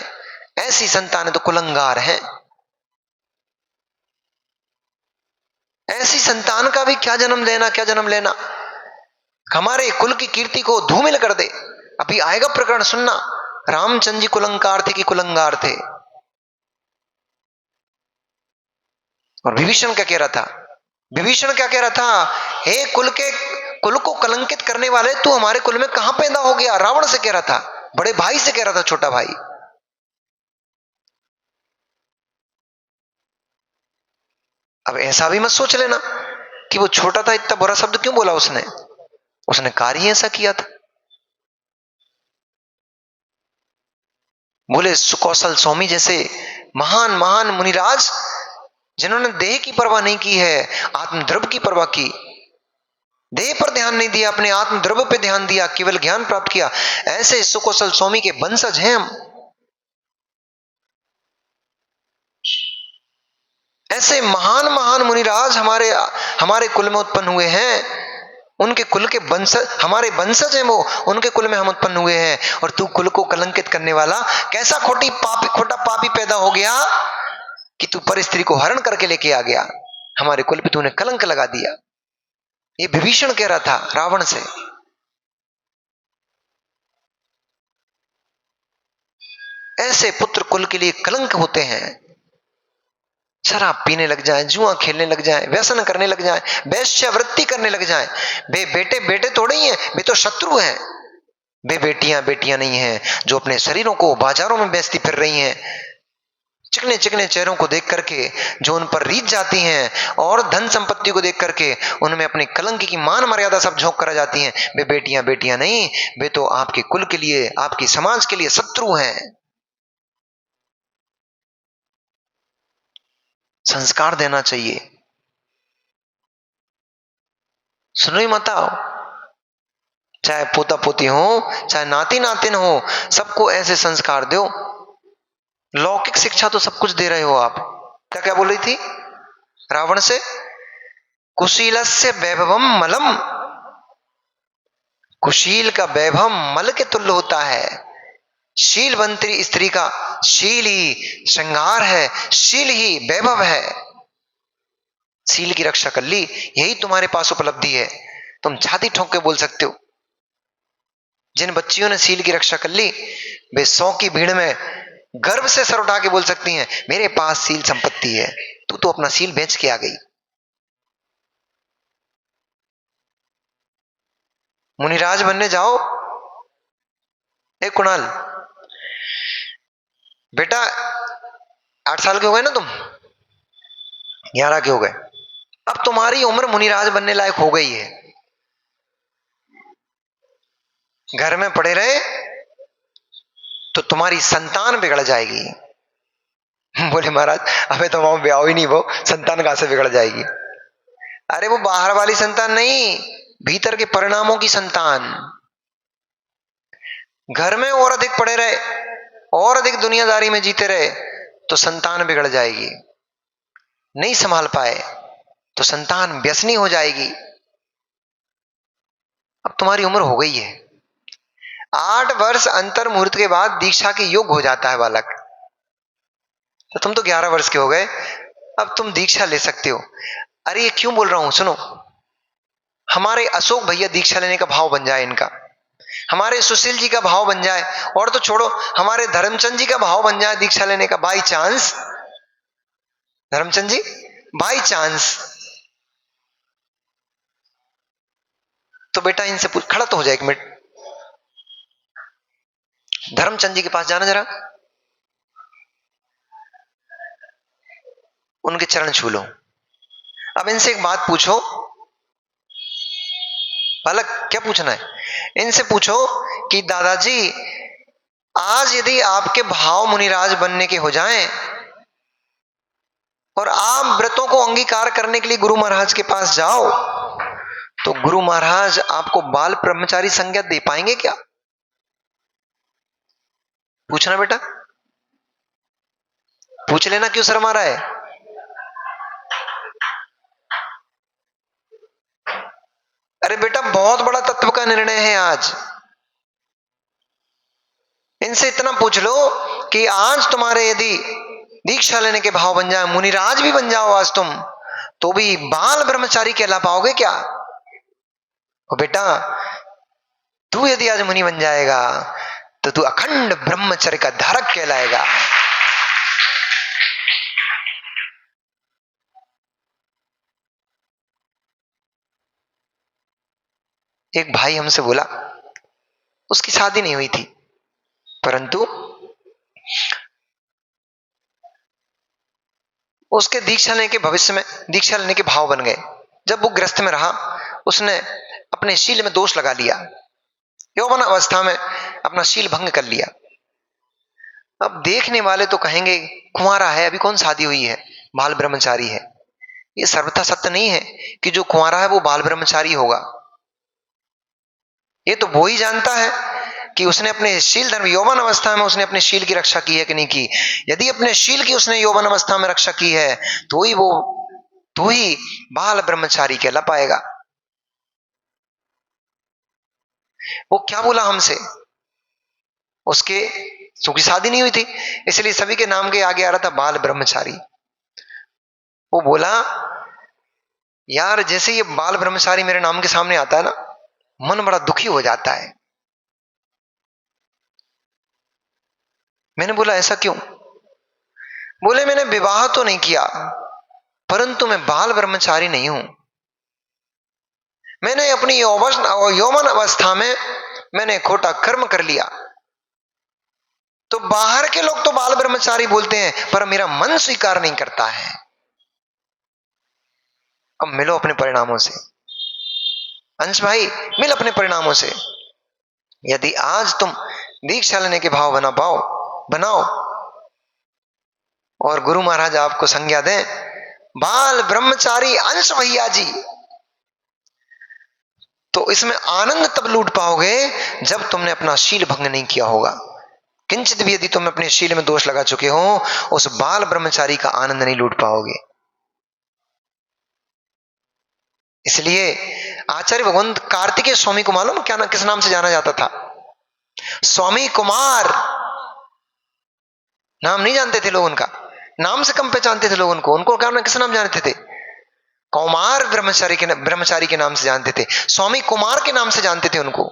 ऐसी संतान तो कुलंगार हैं। ऐसी संतान का भी क्या जन्म देना, क्या जन्म लेना, हमारे कुल की कीर्ति को धूमिल कर दे। अभी आएगा प्रकरण, सुनना, रामचंद्र जी कुलंकार थे कि कुलंगार थे। और विभीषण क्या कह रहा था, विभीषण क्या कह रहा था, हे कुल को कलंकित करने वाले, तू हमारे कुल में कहां पैदा हो गया। रावण से कह रहा था, बड़े भाई से कह रहा था, छोटा भाई। अब ऐसा भी मत सोच लेना कि वो छोटा था, इतना बुरा शब्द क्यों बोला उसने, उसने कार्य ही ऐसा किया था। बोले सुकौशल स्वामी जैसे महान महान मुनिराज, जिन्होंने देह की परवाह नहीं की है, आत्मद्रव्य की परवाह की, देह पर ध्यान नहीं दिया, अपने आत्मद्रव्य पे ध्यान दिया, केवल ज्ञान प्राप्त किया, ऐसे सुकौशल स्वामी के वंशज हैं हम। ऐसे महान महान मुनिराज हमारे हमारे कुल में उत्पन्न हुए हैं, उनके कुल के वंशज हमारे वंशज हैं, वो उनके कुल में हम उत्पन्न हुए हैं। और तू कुल को कलंकित करने वाला कैसा खोटा पापी पैदा हो गया कि तू पर स्त्री को हरण करके लेके आ गया, हमारे कुल पे तूने कलंक लगा दिया। ये विभीषण कह रहा था रावण से। ऐसे पुत्र कुल के लिए कलंक होते हैं। शराब पीने लग जाए, जुआ खेलने लग जाए, व्यसन करने लग जाए, वेश्यावृत्ति करने लग जाए। वे बेटे बेटे थोड़े ही हैं, वे तो शत्रु हैं। वे बेटियां बेटियां नहीं हैं जो अपने शरीरों को बाजारों में बेचती फिर रही हैं, चिकने चिकने चेहरों को देख करके जो उन पर रीझ जाती हैं, और धन संपत्ति को देख करके उनमें अपने कलंक की मान मर्यादा सब झोंक कर आ जाती हैं। वे बेटियां बेटियां नहीं, वे तो आपके कुल के लिए, आपकी समाज के लिए शत्रु हैं। संस्कार देना चाहिए। सुनो ही मत आओ, चाहे पोता पोती हो, चाहे नाती नातिन हो, सबको ऐसे संस्कार दो। लौकिक शिक्षा तो सब कुछ दे रहे हो आप। क्या क्या बोल रही थी रावण से? कुशीलस्य वैभवम मलम। कुशील का वैभव मल के तुल्य होता है। शीलवंती स्त्री का शील ही श्रृंगार है, शील ही वैभव है। शील की रक्षा कर ली, यही तुम्हारे पास उपलब्धि है। तुम छाती ठोक के बोल सकते हो। जिन बच्चियों ने शील की रक्षा कर ली, वे 100 की भीड़ में गर्व से सर उठा के बोल सकती हैं, मेरे पास शील संपत्ति है। तू तो अपना शील बेच के आ गई। मुनिराज बनने जाओ। ए कुणाल बेटा, 8 साल के हो गए ना तुम, 11 के हो गए। अब तुम्हारी उम्र मुनिराज बनने लायक हो गई है। घर में पड़े रहे तो तुम्हारी संतान बिगड़ जाएगी। बोले महाराज अबे तो वहां ब्याह ही नहीं, वो संतान कहां से बिगड़ जाएगी? अरे वो बाहर वाली संतान नहीं, भीतर के परिणामों की संतान। घर में और अधिक पड़े रहे, और अधिक दुनियादारी में जीते रहे तो संतान बिगड़ जाएगी। नहीं संभाल पाए तो संतान व्यसनी हो जाएगी। अब तुम्हारी उम्र हो गई है, 8 वर्ष अंतर मुहूर्त के बाद दीक्षा के योग्य हो जाता है बालक। तो तुम तो 11 वर्ष के हो गए, अब तुम दीक्षा ले सकते हो। अरे ये क्यों बोल रहा हूं सुनो, हमारे अशोक भैया दीक्षा लेने का भाव बन जाए इनका, हमारे सुशील जी का भाव बन जाए, और तो छोड़ो हमारे धर्मचंद जी का भाव बन जाए दीक्षा लेने का, by chance. Dharamchand ji by chance, तो बेटा इनसे पूछ, खड़ा तो हो जाए 1 मिनट, धर्मचंद जी के पास जाना जरा, उनके चरण छू लो। अब इनसे एक बात पूछो, बालक क्या पूछना है? इनसे पूछो कि दादाजी आज यदि आपके भाव मुनिराज बनने के हो जाएं और आप व्रतों को अंगीकार करने के लिए गुरु महाराज के पास जाओ, तो गुरु महाराज आपको बाल ब्रह्मचारी संज्ञा दे पाएंगे क्या? पूछना बेटा, पूछ लेना, क्यों शर्मा रहा है? अरे बेटा बहुत बड़ा तत्व का निर्णय है आज। इनसे इतना पूछ लो कि आज तुम्हारे यदि दीक्षा लेने के भाव बन जाए, मुनिराज भी बन जाओ आज तुम, तो भी बाल ब्रह्मचारी कहला पाओगे क्या? और बेटा तू यदि आज मुनि बन जाएगा तो तू अखंड ब्रह्मचर्य का धारक कहलाएगा। एक भाई हमसे बोला, उसकी शादी नहीं हुई थी, परंतु उसके दीक्षा लेने के भविष्य में दीक्षा लेने के भाव बन गए। जब वो गृहस्थ में रहा, उसने अपने शील में दोष लगा लिया, यौवन अवस्था में अपना शील भंग कर लिया। अब देखने वाले तो कहेंगे कुंवारा है, अभी कौन शादी हुई है, बाल ब्रह्मचारी है। ये सर्वथा सत्य नहीं है कि जो कुंवारा है वो बाल ब्रह्मचारी होगा। ये तो वो ही जानता है कि उसने अपने शील धर्म यौवन अवस्था में उसने अपने शील की रक्षा की है कि नहीं की। यदि अपने शील की उसने यौवन अवस्था में रक्षा की है तो ही बाल ब्रह्मचारी कहला पाएगा। वो क्या बोला हमसे, उसकी शादी नहीं हुई थी, इसलिए सभी के नाम के आगे आ रहा था बाल ब्रह्मचारी। वो बोला यार जैसे ये बाल ब्रह्मचारी मेरे नाम के सामने आता है ना, मन बड़ा दुखी हो जाता है। मैंने बोला ऐसा क्यों? बोले मैंने विवाह तो नहीं किया, परंतु मैं बाल ब्रह्मचारी नहीं हूं। मैंने अपनी यौवन अवस्था में मैंने खोटा कर्म कर लिया। तो बाहर के लोग तो बाल ब्रह्मचारी बोलते हैं, पर मेरा मन स्वीकार नहीं करता है। अब मिलो अपने परिणामों से। अंश भाई, मिल अपने परिणामों से। यदि आज तुम दीक्षा लेने के भाव बनाओ और गुरु महाराज आपको संज्ञा दें बाल ब्रह्मचारी अंश भैया जी, तो इसमें आनंद तब लूट पाओगे जब तुमने अपना शील भंग नहीं किया होगा। किंचित भी यदि तुम अपने शील में दोष लगा चुके हो, उस बाल ब्रह्मचारी का आनंद नहीं लूट पाओगे। इसलिए आचार्य भगवंत कार्तिकेय स्वामी को मालूम क्या ना किस नाम से जाना जाता था? स्वामी कुमार। नाम नहीं जानते थे लोग उनका, नाम से कम पहचानते थे लोग उनको क्या किस नाम जानते थे? कुमार ब्रह्मचारी के नाम से जानते थे, स्वामी कुमार के नाम से जानते थे उनको।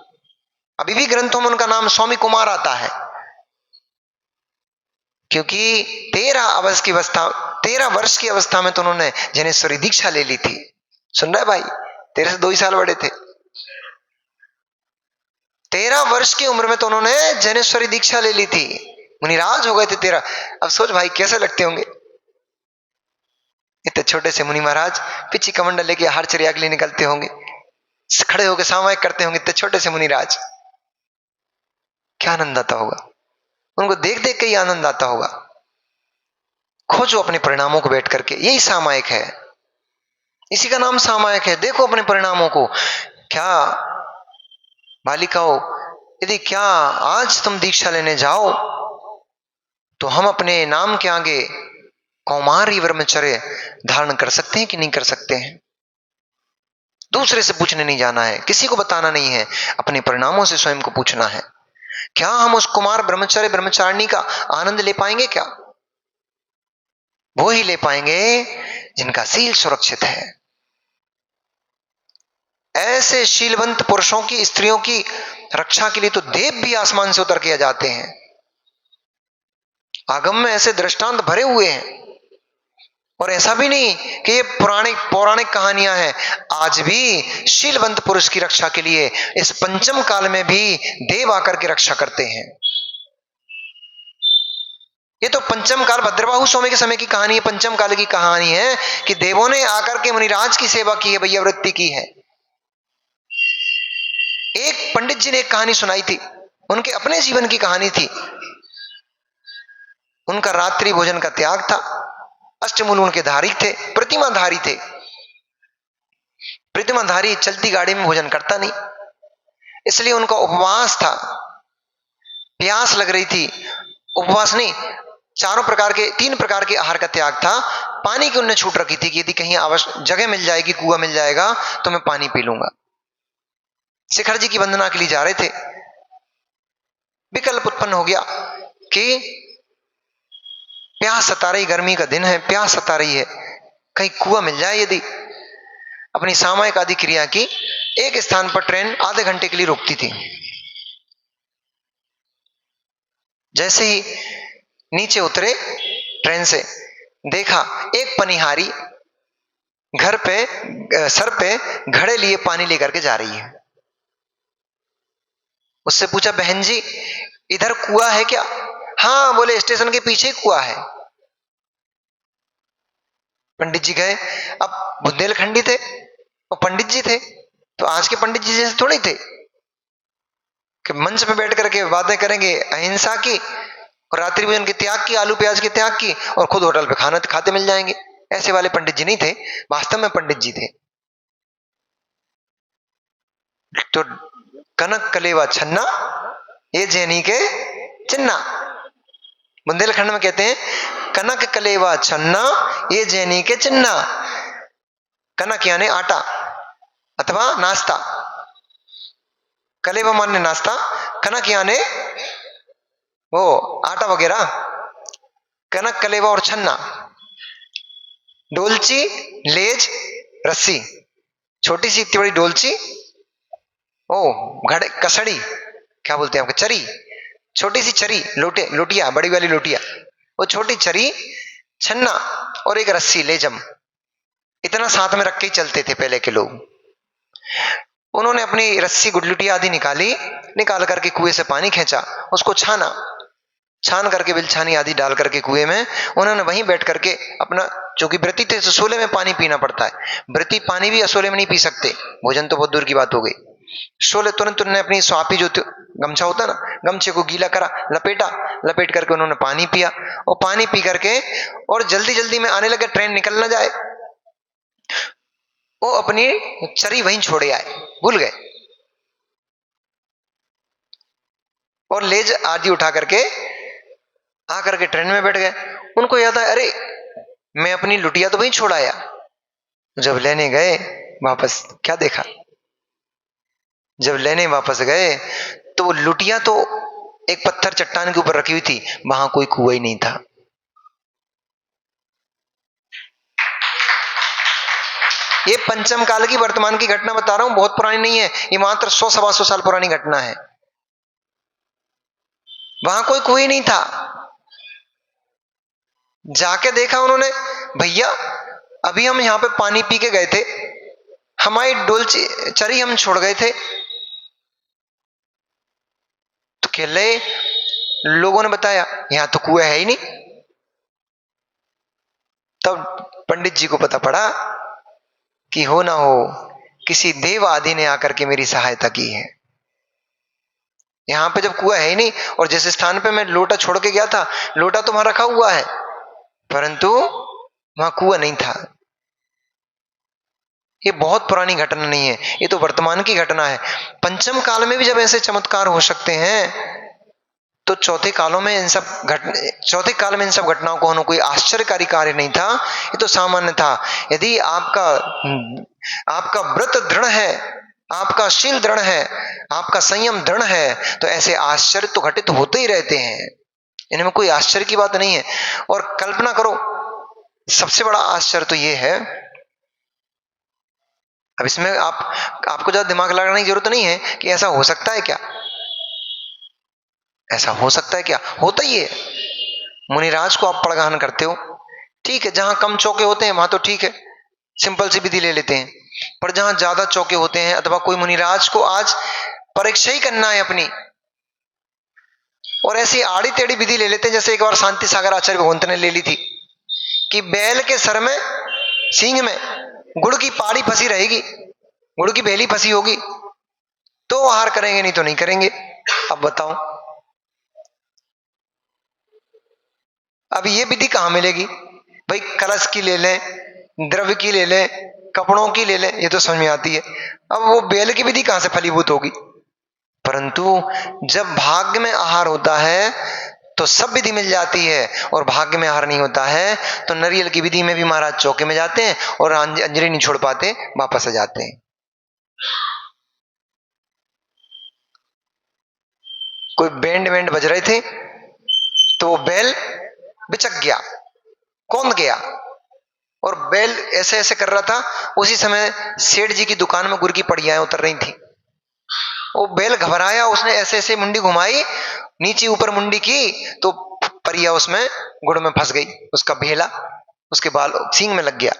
अभी भी ग्रंथों में उनका नाम स्वामी कुमार आता है, क्योंकि 13 वर्ष की अवस्था में तो उन्होंने जैनेश्वरी दीक्षा ले ली थी। सुन रहे भाई, तेरे से 2 ही साल बड़े थे। 13 वर्ष की उम्र में तो उन्होंने जैनेश्वरी दीक्षा ले ली थी, मुनिराज हो गए थे 13। अब सोच भाई कैसे लगते होंगे इतने छोटे से मुनि महाराज, पिछी कमंडल लेके हर चर्या के लिए निकलते होंगे, खड़े होकर सामायिक करते होंगे, इतने छोटे से मुनिराज। क्या आनंद आता होगा उनको, देख देख के ही आनंद आता होगा। खोजो अपने परिणामों को बैठ करके, यही सामायिक है, इसी का नाम सामायिक है। देखो अपने परिणामों को। क्या बालिकाओं, यदि क्या आज तुम दीक्षा लेने जाओ तो हम अपने नाम के आगे कौमारी ब्रह्मचर्य धारण कर सकते हैं कि नहीं कर सकते हैं? दूसरे से पूछने नहीं जाना है, किसी को बताना नहीं है, अपने परिणामों से स्वयं को पूछना है। क्या हम उस कुमार ब्रह्मचारिणी का आनंद ले पाएंगे? क्या वो ही ले पाएंगे जिनका शील सुरक्षित है। ऐसे शीलवंत पुरुषों की, स्त्रियों की रक्षा के लिए तो देव भी आसमान से उतर के जाते हैं। आगम में ऐसे दृष्टांत भरे हुए हैं। और ऐसा भी नहीं कि ये पौराणिक कहानियां हैं, आज भी शीलवंत पुरुष की रक्षा के लिए इस पंचम काल में भी देव आकर के रक्षा करते हैं। ये तो पंचम काल भद्रबाहु स्वामी के समय की कहानी है, पंचम काल की कहानी है कि देवों ने आकर के मुनिराज की सेवा की है, भैया वृत्ति की है। एक पंडित जी ने एक कहानी सुनाई थी, उनके अपने जीवन की कहानी थी। उनका रात्रि भोजन का त्याग था, अष्टमूल उनके धारी थे, प्रतिमाधारी थे। प्रतिमाधारी चलती गाड़ी में भोजन करता नहीं, इसलिए उनका उपवास था। प्यास लग रही थी, उपवास नहीं, 3 प्रकार के आहार का त्याग था। पानी की उन्हें छूट रखी थी कि यदि कहीं आवश्यक जगह मिल जाएगी, कुआं मिल जाएगा तो मैं पानी पी लूंगा। शिखर जी की वंदना के लिए जा रहे थे, विकल्प उत्पन्न हो गया कि प्यास सता रही, गर्मी का दिन है, प्यास सता रही है, कहीं कुआं मिल जाए। यदि अपनी सामयिक आदि क्रिया की, एक स्थान पर ट्रेन आधे घंटे के लिए रुकती थी। जैसे ही नीचे उतरे ट्रेन से, देखा एक पनिहारी घर पे सर पे घड़े लिए पानी लेकर के जा रही है। उससे पूछा, बहन जी इधर कुआं है क्या? हाँ, बोले स्टेशन के पीछे कुआं है। पंडित जी गए। अब बुंदेलखंडी थे और पंडित जी थे, तो आज के पंडित जी जैसे थोड़ी थे कि मंच पे बैठ करके बातें करेंगे अहिंसा की और रात्रि भोजन के त्याग की, आलू प्याज के त्याग की, और खुद होटल पे खाना खाते मिल जाएंगे। ऐसे वाले पंडित जी नहीं थे, वास्तव में पंडित जी थे। तो कनक कलेवा छन्ना ये जैनी के चिन्ना, बुंदेलखंड में कहते हैं कनक कलेवा छन्ना ये जैनी के चिन्ना। कनक यानी आटा अथवा नाश्ता, कलेवा माने नाश्ता, कनक यानी वो आटा वगैरह, कनक कलेवा और छन्ना। डोलची, लेज, रस्सी, छोटी सी इतनी बड़ी डोलची, घड़े, कसड़ी, क्या बोलते हैं आपके, चरी, छोटी सी चरी, लोटिया, बड़ी वाली लोटिया, वो छोटी चरी, छन्ना और एक रस्सी लेजम, इतना साथ में रख के ही चलते थे पहले के लोग। उन्होंने अपनी रस्सी गुडलुटी आदि निकाली, निकाल करके कुएं से पानी खींचा, उसको छाना, छान करके बिलछानी आदि डाल करके कुएं में उन्होंने वहीं बैठ करके अपना, चूंकि व्रती थे तो सोले में पानी पीना पड़ता है, व्रती पानी भी असोले में नहीं पी सकते, भोजन तो बहुत दूर की बात हो गई। सोले तुरंत उन्होंने अपनी स्वापी जो गमछा होता ना, गमछे को गीला करा, लपेटा, लपेट करके उन्होंने पानी पिया, और पानी पी करके और जल्दी जल्दी में आने लगे, ट्रेन निकल ना जाए, वो अपनी चरी वहीं छोड़े आए, भूल गए, और लेज आदि उठा करके आकर के ट्रेन में बैठ गए। उनको याद आया, अरे मैं अपनी लुटिया तो वहीं छोड़ आया। जब लेने गए वापस, क्या देखा, जब लेने वापस गए तो वो लुटिया तो एक पत्थर चट्टान के ऊपर रखी हुई थी, वहां कोई कुआं ही नहीं था। ये पंचम काल की वर्तमान की घटना बता रहा हूं, बहुत पुरानी नहीं है, ये मात्र 100-125 साल पुरानी घटना है। वहां कोई कुआं नहीं था। जाके देखा उन्होंने, भैया अभी हम यहां पे पानी पी के गए थे, हमारी डोल चरी हम छोड़ गए थे। तो खेले लोगों ने बताया यहां तो कुआं है ही नहीं। तब पंडित जी को पता पड़ा कि हो ना हो किसी देव आदि ने आकर के मेरी सहायता की है। यहां पे जब कुआं है ही नहीं, और जिस स्थान पे मैं लोटा छोड़ के गया था, लोटा तो वहां रखा हुआ है, परंतु वहां कुआं नहीं था। ये बहुत पुरानी घटना नहीं है, ये तो वर्तमान की घटना है। पंचम काल में भी जब ऐसे चमत्कार हो सकते हैं, तो चौथे कालों में इन सब चौथे काल में इन सब घटनाओं को होना कोई आश्चर्यकारी कार्य नहीं था, ये तो सामान्य था। यदि आपका आपका व्रत दृढ़ है, आपका शील दृढ़ है, आपका संयम दृढ़ है, तो ऐसे आश्चर्य तो घटित होते ही रहते हैं, इनमें कोई आश्चर्य की बात नहीं है। और कल्पना करो, सबसे बड़ा आश्चर्य तो ये है, अब इसमें आपको ज्यादा दिमाग लगाने की जरूरत नहीं है कि ऐसा हो सकता है क्या, ऐसा हो सकता है क्या, होता ही है। मुनिराज को आप पड़गान करते हो, ठीक है, जहां कम चौके होते हैं वहां तो ठीक है, सिंपल सी विधि ले लेते हैं, पर जहां ज्यादा चौके होते हैं, अथवा कोई मुनिराज को आज परीक्षा ही करना है अपनी, और ऐसी आड़ी टेढ़ी विधि ले लेते हैं, जैसे एक बार शांति सागर आचार्य भगवंत ने ले ली थी कि बैल के सर में, सींग में गुड़ की पाड़ी फंसी रहेगी, गुड़ की बेली फंसी होगी तो आहार करेंगे, नहीं तो नहीं करेंगे। अब बताओ, अब ये विधि कहां मिलेगी भाई? कलश की ले लें, द्रव्य की ले लें, कपड़ों की ले लें, ये तो समझ में आती है। अब वो बेल की विधि कहां से फलीभूत होगी? परंतु जब भाग्य में आहार होता है तो सब विधि मिल जाती है, और भाग्य में आहार नहीं होता है तो नरियल की विधि में भी महाराज चौके में जाते हैं और अंजलि नहीं छोड़ पाते, वापस आ जाते हैं। कोई बैंड बैंड बज रहे थे तो वो बैल बिचक गया, कौंध गया, और बैल ऐसे ऐसे कर रहा था, उसी समय सेठ जी की दुकान में गुड़ की पड़ियां उतर रही थी। वो बैल घबराया, उसने ऐसे ऐसे मुंडी घुमाई, नीचे ऊपर मुंडी की तो परिया उसमें गुड़ में फंस गई, उसका भेला उसके बाल सींग में लग गया,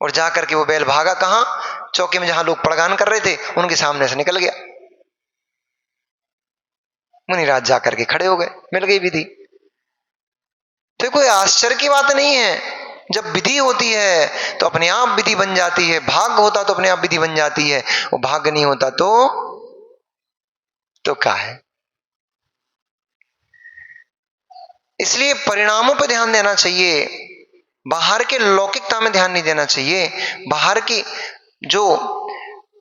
और जाकर के वो बैल भागा कहां? चौके में जहां लोग पड़गान कर रहे थे उनके सामने से निकल गया। मुनिराज जाकर के खड़े हो गए, मिल गई विधि। तो कोई आश्चर्य की बात नहीं है, जब विधि होती है तो अपने आप विधि बन जाती है, भाग्य होता तो अपने आप विधि बन जाती है, वो भाग्य नहीं होता तो क्या है। इसलिए परिणामों पर ध्यान देना चाहिए, बाहर के लौकिकता में ध्यान नहीं देना चाहिए। बाहर की जो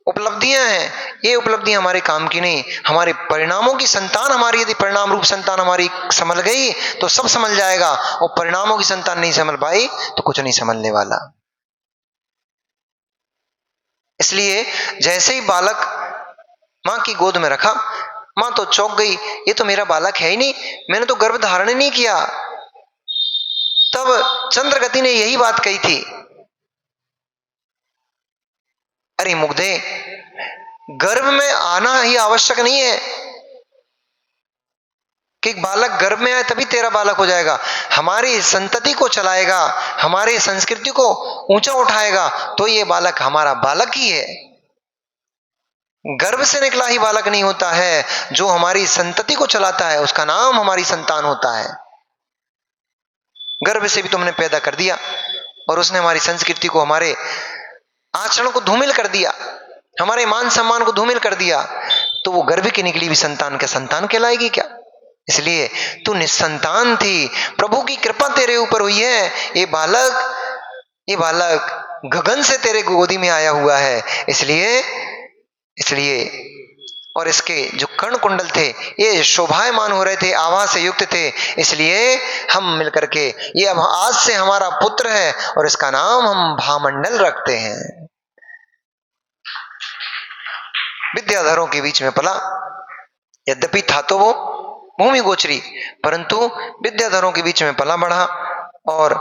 उपलब्धियां हैं, ये उपलब्धियां हमारे काम की नहीं, हमारे परिणामों की संतान हमारी, यदि परिणाम रूप संतान हमारी संभल गई तो सब संभल जाएगा, और परिणामों की संतान नहीं संभल पाई तो कुछ नहीं संभलने वाला। इसलिए जैसे ही बालक मां की गोद में रखा, मां तो चौंक गई, ये तो मेरा बालक है ही नहीं, मैंने तो गर्भ धारण नहीं किया। तब चंद्रगति ने यही बात कही थी, अरे मुग्धे, गर्भ में आना ही आवश्यक नहीं है, कि एक बालक गर्भ में आए तभी तेरा बालक हो जाएगा, हमारी संतति को चलाएगा, हमारी संस्कृति को ऊंचा उठाएगा, तो ये बालक हमारा बालक ही है। गर्भ से निकला ही बालक नहीं होता है, जो हमारी संतति को चलाता है उसका नाम हमारी संतान होता है। गर्भ से भी तुमने पैदा कर दिया और उसने हमारी संस्कृति को, हमारे आचरण को धूमिल कर दिया, हमारे मान सम्मान को धूमिल कर दिया, तो वो गर्भ की निकली हुई संतान क्या संतान कहलाएगी क्या? इसलिए तू निस्संतान थी, प्रभु की कृपा तेरे ऊपर हुई है। ये बालक गगन से तेरे गोदी में आया हुआ है, इसलिए और इसके जो कर्ण कुंडल थे ये शोभायमान हो रहे थे, आभा से युक्त थे, इसलिए हम मिलकर के ये अब आज से हमारा पुत्र है और इसका नाम हम भामंडल रखते हैं। विद्याधरों के बीच में पला, यद्यपि था तो वो भूमि गोचरी, परंतु विद्याधरों के बीच में पला बढ़ा और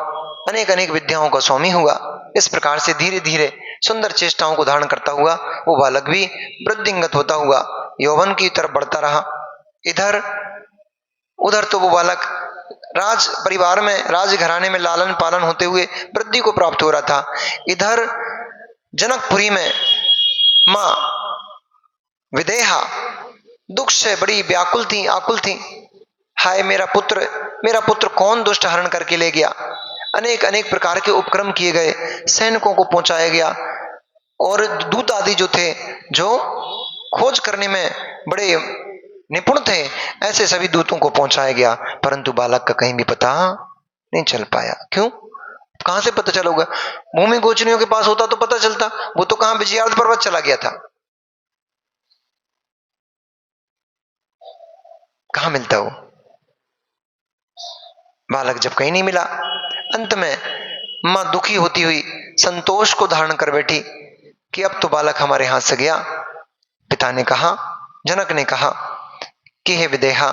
अनेक अनेक विद्याओं का स्वामी हुआ। इस प्रकार से धीरे धीरे सुंदर चेष्टाओं को धारण करता हुआ वो बालक भी वृद्धिंगत होता हुआ यौवन की तरफ बढ़ता रहा। इधर उधर तो वो बालक राज परिवार में, राज घराने में लालन पालन होते हुए वृद्धि को प्राप्त हो रहा था। इधर जनकपुरी में मां विदेहा दुख से बड़ी व्याकुल थी, आकुल थी। हाय मेरा पुत्र कौन दुष्ट हरण करके ले गया। अनेक अनेक प्रकार के उपक्रम किए गए, सैनिकों को पहुंचाया गया और दूत आदि जो थे, जो खोज करने में बड़े निपुण थे, ऐसे सभी दूतों को पहुंचाया गया, परंतु बालक का कहीं भी पता नहीं चल पाया। क्यों? कहां से पता चलोगा? भूमि गोचरियों के पास होता तो पता चलता, वो तो कहां विजयार्थ पर्वत चला गया था, कहां मिलता वो बालक? जब कहीं नहीं मिला, अंत में मां दुखी होती हुई संतोष को धारण कर बैठी कि अब तो बालक हमारे हाथ से गया। पिता ने कहा, जनक ने कहा कि हे विदेहा,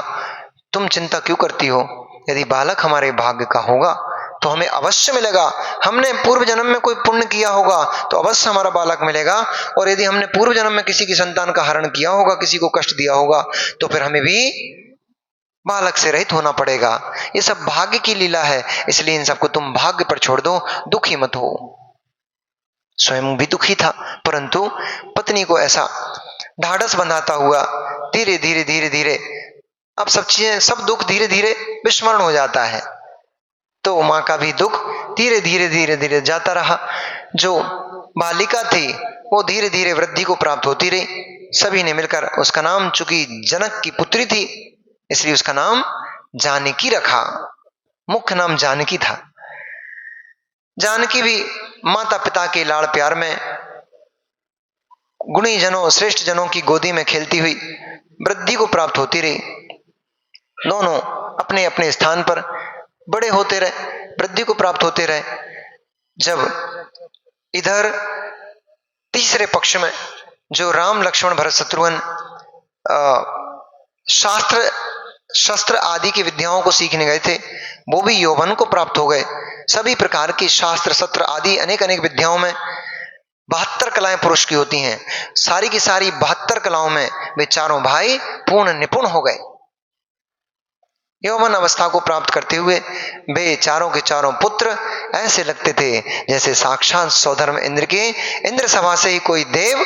तुम चिंता क्यों करती हो? यदि बालक हमारे भाग्य का होगा तो हमें अवश्य मिलेगा। हमने पूर्व जन्म में कोई पुण्य किया होगा तो अवश्य हमारा बालक मिलेगा, और यदि हमने पूर्व जन्म में किसी की संतान का हरण किया होगा, किसी को कष्ट दिया होगा, तो फिर हमें भी बालक से रहित होना पड़ेगा। ये सब भाग्य की लीला है, इसलिए इन सबको तुम भाग्य पर छोड़ दो, दुखी मत हो। स्वयं भी दुखी था, परंतु पत्नी को ऐसा ढाढ़स बंधाता हुआ धीरे धीरे अब सब चीजें, सब दुख धीरे धीरे विस्मरण हो जाता है। तो मां का भी दुख धीरे धीरे जाता रहा। जो बालिका थी वो धीरे धीरे वृद्धि को प्राप्त होती रही। सभी ने मिलकर उसका नाम, चूंकि जनक की पुत्री थी इसलिए उसका नाम जानकी रखा। मुख्य नाम जानकी था। जानकी भी माता पिता के लाड़ प्यार में गुणी जनों, श्रेष्ठ जनों की गोदी में खेलती हुई वृद्धि को प्राप्त होती रही। दोनों अपने अपने स्थान पर बड़े होते रहे, वृद्धि को प्राप्त होते रहे। जब इधर तीसरे पक्ष में जो राम लक्ष्मण भरत शत्रुघ्न शस्त्र आदि की विद्याओं को सीखने गए थे, वो भी यौवन को प्राप्त हो गए। सभी प्रकार की शास्त्र सत्र आदि अनेक अनेक विद्याओं में 72 कलाएं पुरुष की होती हैं। सारी की सारी 72 कलाओं में वे चारों भाई पूर्ण निपुण हो गए। यौवन अवस्था को प्राप्त करते हुए वे चारों के चारों पुत्र ऐसे लगते थे जैसे साक्षात सौधर्म इंद्र के इंद्र सभा से ही कोई देव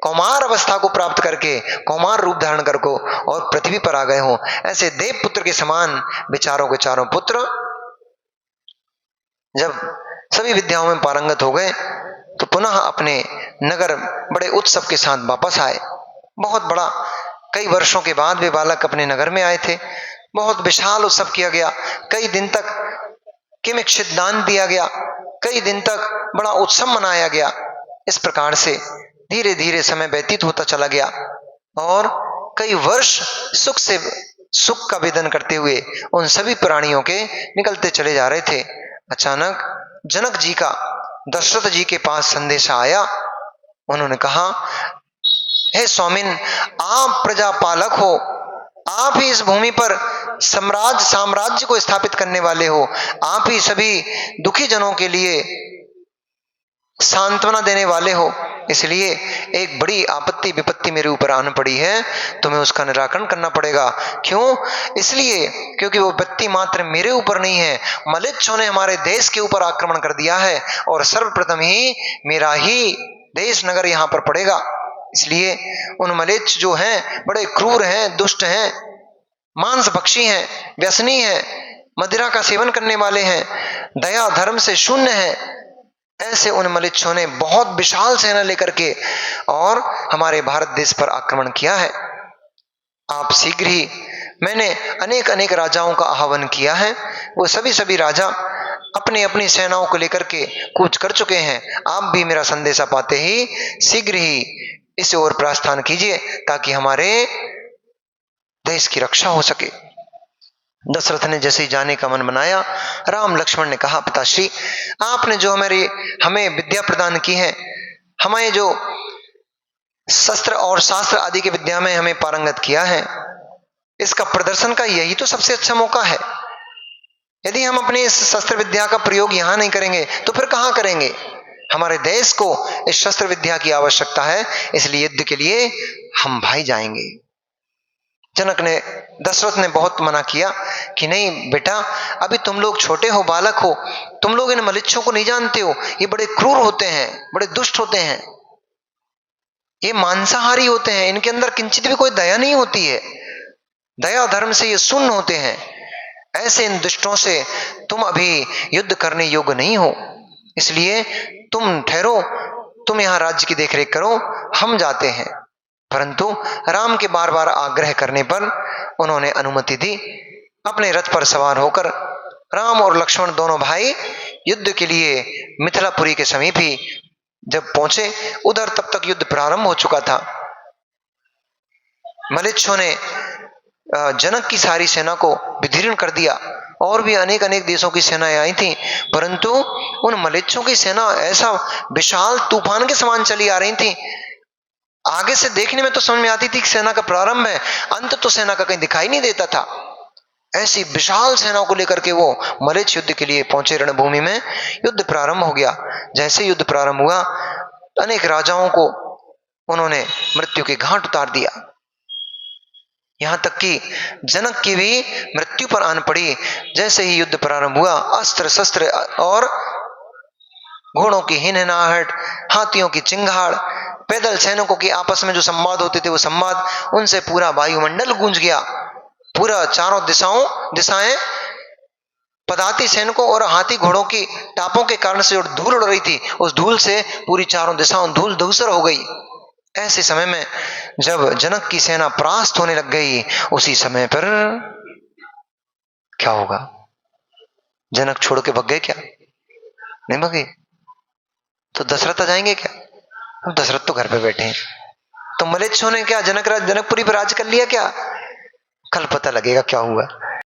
कौमार अवस्था को प्राप्त करके कौमार रूप धारण करके और पृथ्वी पर आ गए हों। ऐसे देव पुत्र के समान विचारों के चारों पुत्र जब सभी विद्याओं में पारंगत हो गए तो पुनः अपने नगर बड़े उत्सव के साथ वापस आए। बहुत बड़ा, कई वर्षों के बाद वे बालक अपने नगर में आए थे। बहुत विशाल उत्सव किया गया, कई दिन तक किमिक्षित दान दिया गया, कई दिन तक बड़ा उत्सव मनाया गया। इस प्रकार से धीरे धीरे समय व्यतीत होता चला गया और कई वर्ष सुख का वेदन करते हुए उन सभी प्राणियों के निकलते चले जा रहे थे। अचानक जनक जी का दशरथ जी के पास संदेशा आया। उन्होंने कहा, हे स्वामिन, आप प्रजापालक हो, आप ही इस भूमि पर साम्राज्य को स्थापित करने वाले हो, आप ही सभी दुखी जनों के लिए सांत्वना देने वाले हो। इसलिए एक बड़ी आपत्ति विपत्ति मेरे ऊपर आन पड़ी है, तुम्हें उसका निराकरण करना पड़ेगा। क्यों? इसलिए क्योंकि वो विपत्ति मात्र मेरे ऊपर नहीं है, मलेच्छों ने हमारे देश के ऊपर आक्रमण कर दिया है और सर्वप्रथम ही मेरा ही देश नगर यहां पर पड़ेगा। इसलिए उन मलेच्छ जो हैं बड़े क्रूर हैं, दुष्ट हैं, मांस भक्षी हैं, व्यसनी हैं, मदिरा का सेवन करने वाले हैं, दया धर्म से शून्य हैं, ऐसे उन मलेच्छों ने बहुत विशाल सेना लेकर के और हमारे भारत देश पर आक्रमण किया है। आप शीघ्र ही, मैंने अनेक अनेक राजाओं का आह्वान किया है, वो सभी राजा अपनी अपनी सेनाओं को लेकर के कूच कर चुके हैं। आप भी मेरा संदेशा पाते ही शीघ्र ही इस ओर प्रस्थान कीजिए ताकि हमारे देश की रक्षा हो सके। दशरथ ने जैसे ही जाने का मन बनाया, राम लक्ष्मण ने कहा, पिताश्री आपने जो हमें विद्या प्रदान की है, हमें जो शस्त्र और शास्त्र आदि की विद्या में हमें पारंगत किया है, इसका प्रदर्शन का यही तो सबसे अच्छा मौका है। यदि हम अपनी इस शस्त्र विद्या का प्रयोग यहां नहीं करेंगे तो फिर कहां करेंगे? हमारे देश को इस शस्त्र विद्या की आवश्यकता है, इसलिए युद्ध के लिए हम भाई जाएंगे। जनक ने, दशरथ ने बहुत मना किया कि नहीं बेटा, अभी तुम लोग छोटे हो, बालक हो, तुम लोग इन मलेच्छों को नहीं जानते हो, ये बड़े क्रूर होते हैं, बड़े दुष्ट होते हैं, ये मांसाहारी होते हैं, इनके अंदर किंचित भी कोई दया नहीं होती है, दया धर्म से ये शून्य होते हैं। ऐसे इन दुष्टों से तुम अभी युद्ध करने योग्य नहीं हो, इसलिए तुम ठहरो, तुम यहां राज्य की देखरेख करो, हम जाते हैं। परंतु राम के बार बार आग्रह करने पर उन्होंने अनुमति दी। अपने रथ पर सवार होकर राम और लक्ष्मण दोनों भाई युद्ध के लिए मिथिलापुरी के समीप ही जब पहुंचे, उधर तब तक युद्ध प्रारंभ हो चुका था। मलेच्छों ने जनक की सारी सेना को विदीर्ण कर दिया और भी अनेक अनेक देशों की सेनाएं आई थी, परंतु उन मलेच्छों की सेना ऐसा विशाल तूफान के समान चली आ रही थी। आगे से देखने में तो समझ में आती थी कि सेना का प्रारंभ है, अंत तो सेना का कहीं दिखाई नहीं देता था। ऐसी विशाल सेनाओं को लेकर के वो मलेच्छ युद्ध के लिए पहुंचे रणभूमि में। युद्ध प्रारंभ हो गया। जैसे युद्ध प्रारंभ हुआ, अनेक राजाओं को उन्होंने मृत्यु के घाट उतार दिया, यहां तक कि जनक की भी मृत्यु पर आन पड़ी। जैसे ही युद्ध प्रारंभ हुआ, अस्त्र शस्त्र और घोड़ों की हिनहिनाहट, हाथियों की चिंगाड़, पैदल सैनिकों की आपस में जो संवाद होते थे वो संवाद, उनसे पूरा वायुमंडल गूंज गया। पूरा चारों दिशाएं पदाती सैनिकों और हाथी घोड़ों की टापों के कारण से जो धूल उड़ रही थी, उस धूल से पूरी चारों दिशाओं धूल धूसर हो गई। ऐसे समय में जब जनक की सेना परास्त होने लग गई, उसी समय पर क्या होगा? जनक छोड़ के भग गए क्या? नहीं भगे। तो दशरथ आ जाएंगे क्या? अब दशरथ तो घर पे बैठे हैं। तो मलेच्छों ने क्या जनकपुरी पर राज कर लिया क्या? कल पता लगेगा क्या हुआ।